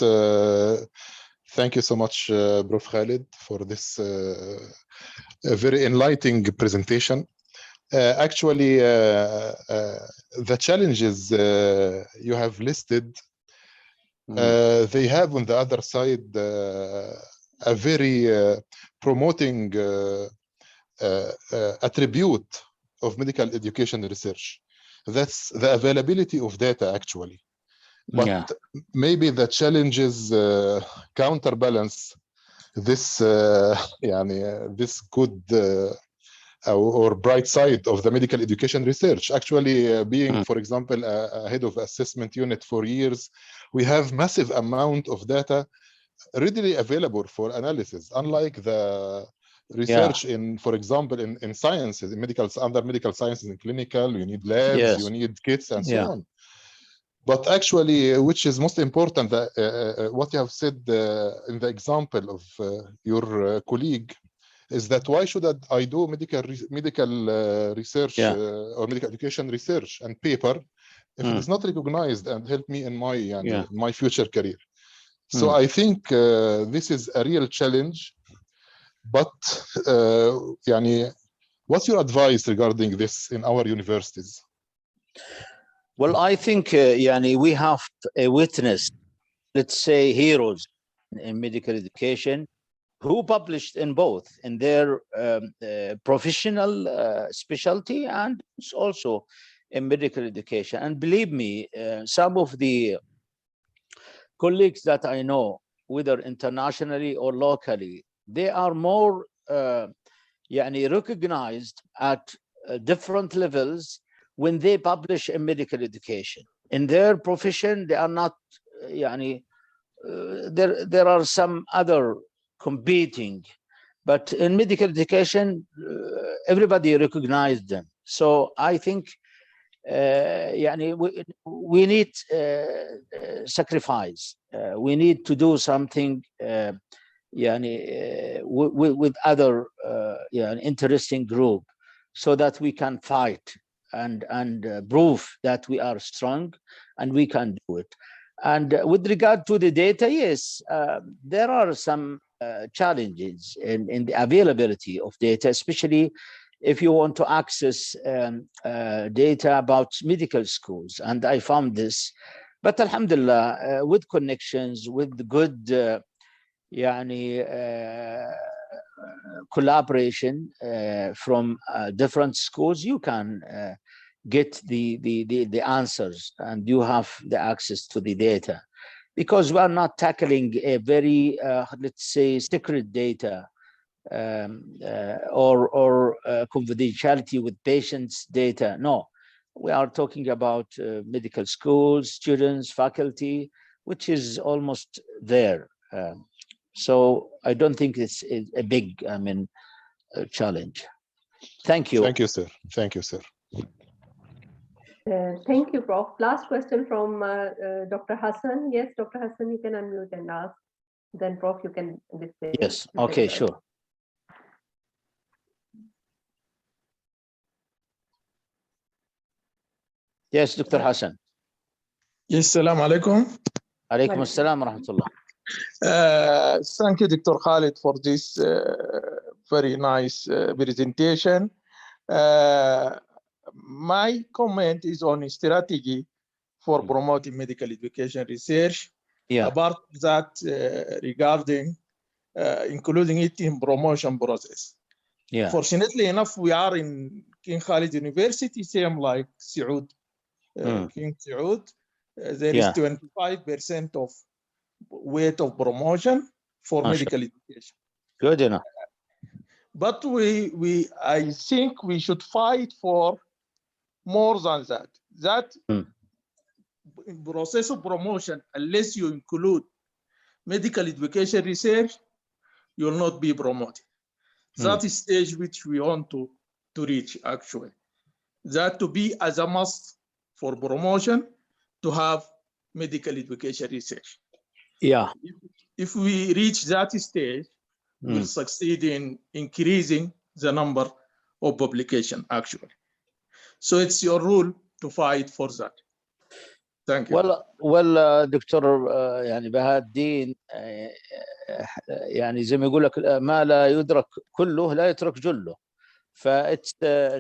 thank you so much, Prof. Khalid, for this very enlightening presentation. Actually, the challenges you have listed, they have on the other side a very promoting attribute of medical education research. That's the availability of data, actually. But maybe the challenges counterbalance this this good or bright side of the medical education research. Actually, being, for example, a head of assessment unit for years, we have massive amount of data readily available for analysis, unlike the research in, for example, in sciences, in under medical sciences and clinical, you need labs, you need kits, and so on. But actually, which is most important, what you have said in the example of your colleague, is that why should I do medical research Yeah. or medical education research and paper if it is not recognized and help me in my my future career? So I think this is a real challenge. But what's your advice regarding this in our universities? Well, I think we have witnessed, let's say, heroes in medical education who published in both in their professional specialty and also in medical education. And believe me, some of the colleagues that I know, whether internationally or locally, they are more recognized at different levels when they publish in medical education. In their profession, they are not, there are some other competing, but in medical education, everybody recognized them. So I think we need sacrifice. We need to do something with other interesting group, so that we can fight and prove that we are strong and we can do it. And with regard to the data, yes, there are some challenges in the availability of data, especially if you want to access data about medical schools. And I found this, but alhamdulillah, with connections, with good collaboration from different schools, you can get the answers, and you have the access to the data, because we are not tackling a very let's say secret data or confidentiality with patients' data. No, we are talking about medical schools, students, faculty, which is almost there. So I don't think it's a big, challenge. Thank you. Thank you, sir. Thank you, sir. Thank you, Prof. Last question from Dr. Hassan. Yes, Dr. Hassan, you can unmute and ask. Then, Prof, you can display. Yes. Okay. Sure. Yes, Dr. Hassan. Yes, salam alaikum. Alaikum assalam wa rahmatullah. Thank you, Dr. Khalid, for this very nice presentation. My comment is on strategy for promoting medical education research. Yeah. Apart that, regarding including it in promotion process. Yeah. Fortunately enough, we are in King Khalid University, same like Saud, King Saud. There is 25% of weight of promotion for medical education. Good enough. But I think we should fight for more than that. That in process of promotion, unless you include medical education research, you will not be promoted. That is stage which we want to reach, actually. That to be as a must for promotion, to have medical education research. Yeah. If we reach that stage, we'll succeed in increasing the number of publication, actually. So it's your role to fight for that. Thank you. Well, Dr. بهاء الدين, زي ما يقول لك ما لا يدرك كله لا يترك جله. It's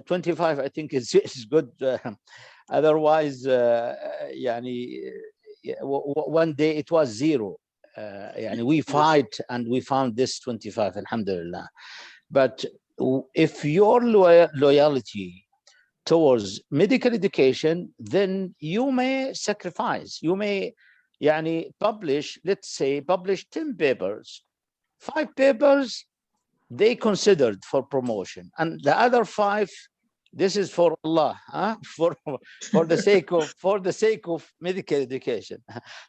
25, I think is good. Otherwise, one day it was 0. We fight and we found this 25, alhamdulillah. But if your loyalty towards medical education, then you may sacrifice. You may publish, let's say, 10 papers. 5 papers they considered for promotion, and the other 5, this is for Allah, for the sake of medical education.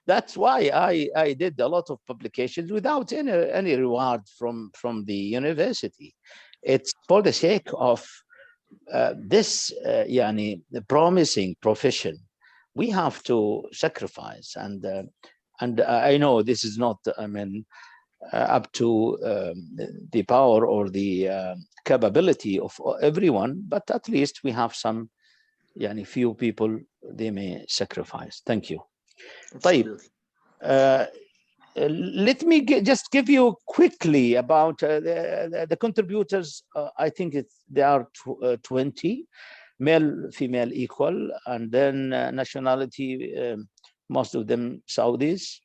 That's why I did a lot of publications without any reward from the university. It's for the sake of this the promising profession. We have to sacrifice, and I know this is not up to the power or the capability of everyone, but at least we have some few people they may sacrifice. Thank you. طيب. Let me just give you quickly about the contributors. I think they are 20, male, female equal, and then nationality, most of them Saudis.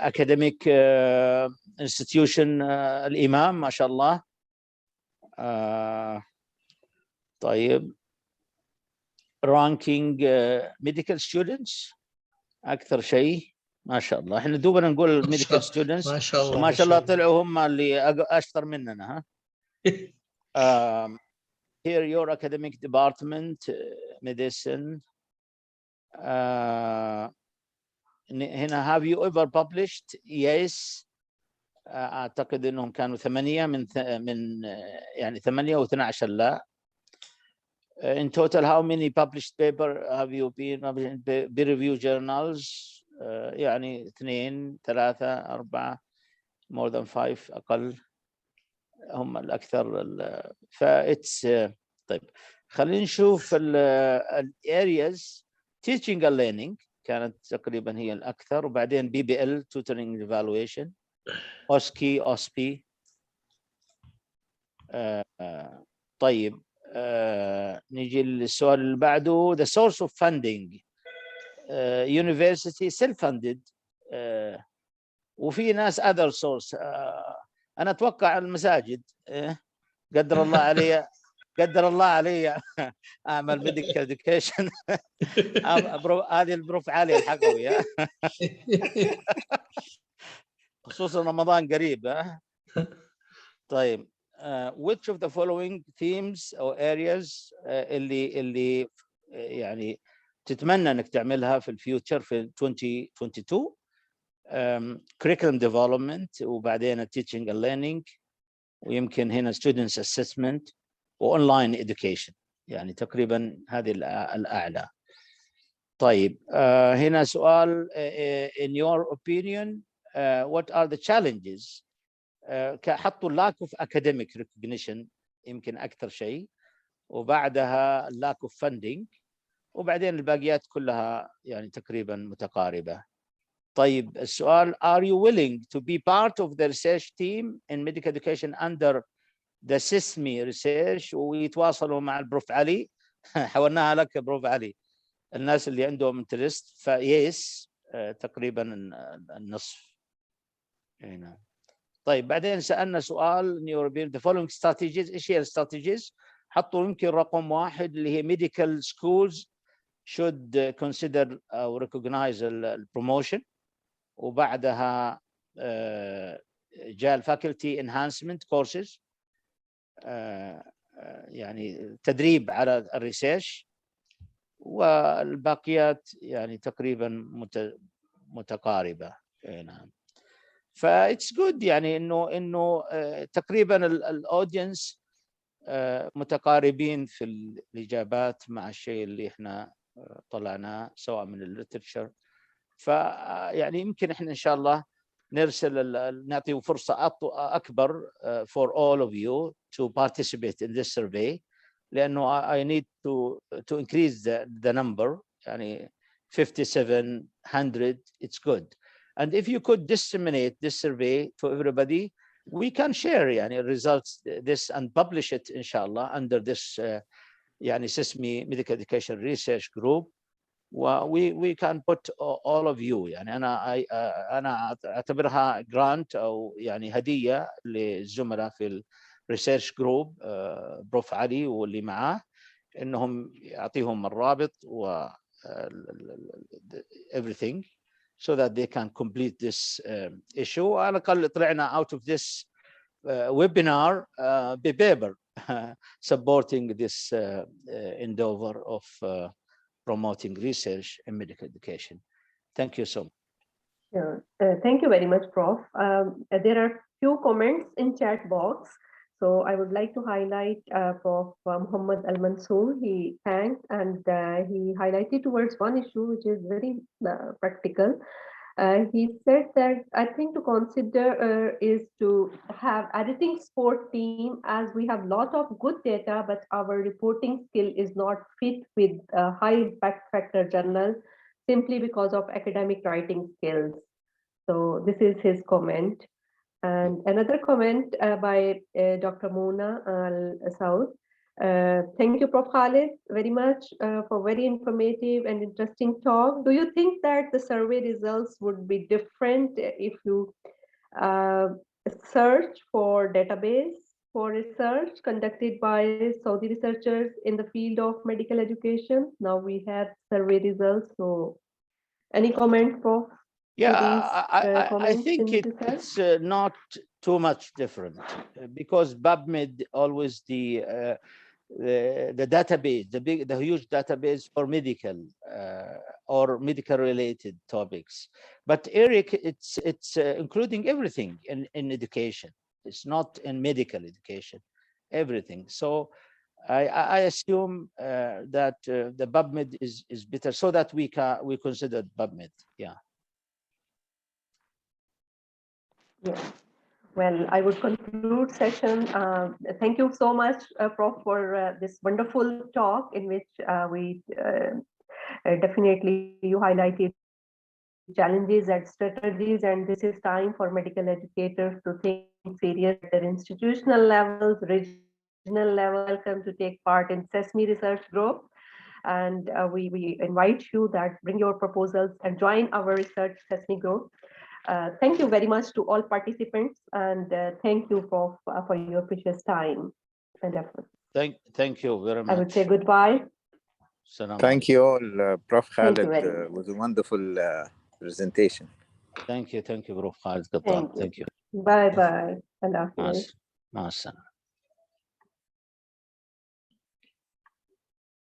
Academic institution, الإمام ما شاء الله. طيب. Ranking medical students أكثر شيء ما شاء الله. إحنا دوبنا نقول medical students ما شاء الله وما شاء الله طلعوا هم اللي أشطر مننا ها. Here your academic department, medicine. هنا have you ever published? Yes. أعتقد إنهم كانوا 8 من 8 و 12 لا. In total, how many published paper have you been peer review journals? 2 3 4 more than 5 أقل هم الأكثر. فإتس طيب خلينا نشوف areas. teaching and learning كانت تقريبا هي الأكثر، وبعدين BBL tutoring evaluation، OSCE OSPI. طيب نيجي للسؤال اللي بعده. the source of funding. University self-funded وفي ناس other source. أنا أتوقع المساجد. قدر الله علي أعمل medical education. هذه البروف عالية الحقوي خصوصا رمضان قريب. طيب which of the following themes or areas اللي يعني تتمنى انك تعملها في الفيوتشر في 2022. curriculum development، وبعدين teaching and learning، ويمكن هنا students assessment و-online education، يعني تقريبا هذه الأعلى. طيب هنا سؤال in your opinion what are the challenges. حطوا lack of academic recognition يمكن أكثر شيء، وبعدها lack of funding، وبعدين الباقيات كلها يعني تقريبا متقاربة. طيب السؤال are you willing to be part of the research team in medical education under the SISMI research، ويتواصلوا مع البروف علي. حولناها لك بروف علي الناس اللي عندهم انترست. فيس تقريبا النصف هنا. طيب بعدين سألنا سؤال the following strategies. ايش هي الستراتيجيز؟ حطوا يمكن رقم 1 اللي هي medical schools should consider or recognize البروموشن، وبعدها جاء faculty enhancement courses، يعني تدريب على الريسيرش، والباقيات يعني تقريبا متقاربة. نعم. فإتس جود يعني إنه تقريبا الأودينس متقاربين في الإجابات مع الشيء اللي إحنا طلعناه سواء من الليترشر. فيعني يمكن إحنا إن شاء الله نرسل نعطي فرصة أكبر for all of you to participate in this survey، لأنه I need to increase the number. يعني 5700 it's good. And if you could disseminate this survey to everybody, we can share يعني results this and publish it إن شاء الله under this يعني SISMI Medical Education Research Group. we can put all of you يعني أنا أعتبرها grant أو يعني هدية للزملاء في الريسيرش جروب بروف علي واللي معاه، إنهم يعطيهم الرابط و everything so that they can complete this issue. على الأقل طلعنا out of this webinar بpaper supporting this endeavor of promoting research in medical education. Thank you so much. Sure. Thank you very much, Prof. There are few comments in chat box. So I would like to highlight Prof. Muhammad Al Mansoor. He thanked and he highlighted towards one issue which is very practical. He said that I think to consider is to have editing support team, as we have lot of good data, but our reporting skill is not fit with high impact factor journal simply because of academic writing skills. So this is his comment. And another comment by Dr. Mona South. Thank you, Prof. Khalid, very much for very informative and interesting talk. Do you think that the survey results would be different if you search for database for research conducted by Saudi researchers in the field of medical education? Now we have survey results. So any comment, Prof? Yeah, I comments think in research? it's not too much different because PubMed always the database, the huge database for medical or medical related topics. But ERIC, it's including everything in education. It's not in medical education, everything. So I assume that the PubMed is better, so that we consider PubMed. Yeah. Yeah. Well, I would conclude session. Thank you so much, Prof, for this wonderful talk in which we definitely you highlighted challenges and strategies, and this is time for medical educators to think serious at their institutional levels, regional level. Welcome to take part in SESME research group. And we invite you that bring your proposals and join our research SESME group. Thank you very much to all participants, and thank you for your precious time and effort. Thank you very much. I would say goodbye. Thank you all, Prof. Khalid. It was a wonderful presentation. Thank you, Prof. Khalid. Thank you. Bye bye. Allah Hafiz. Ma'as.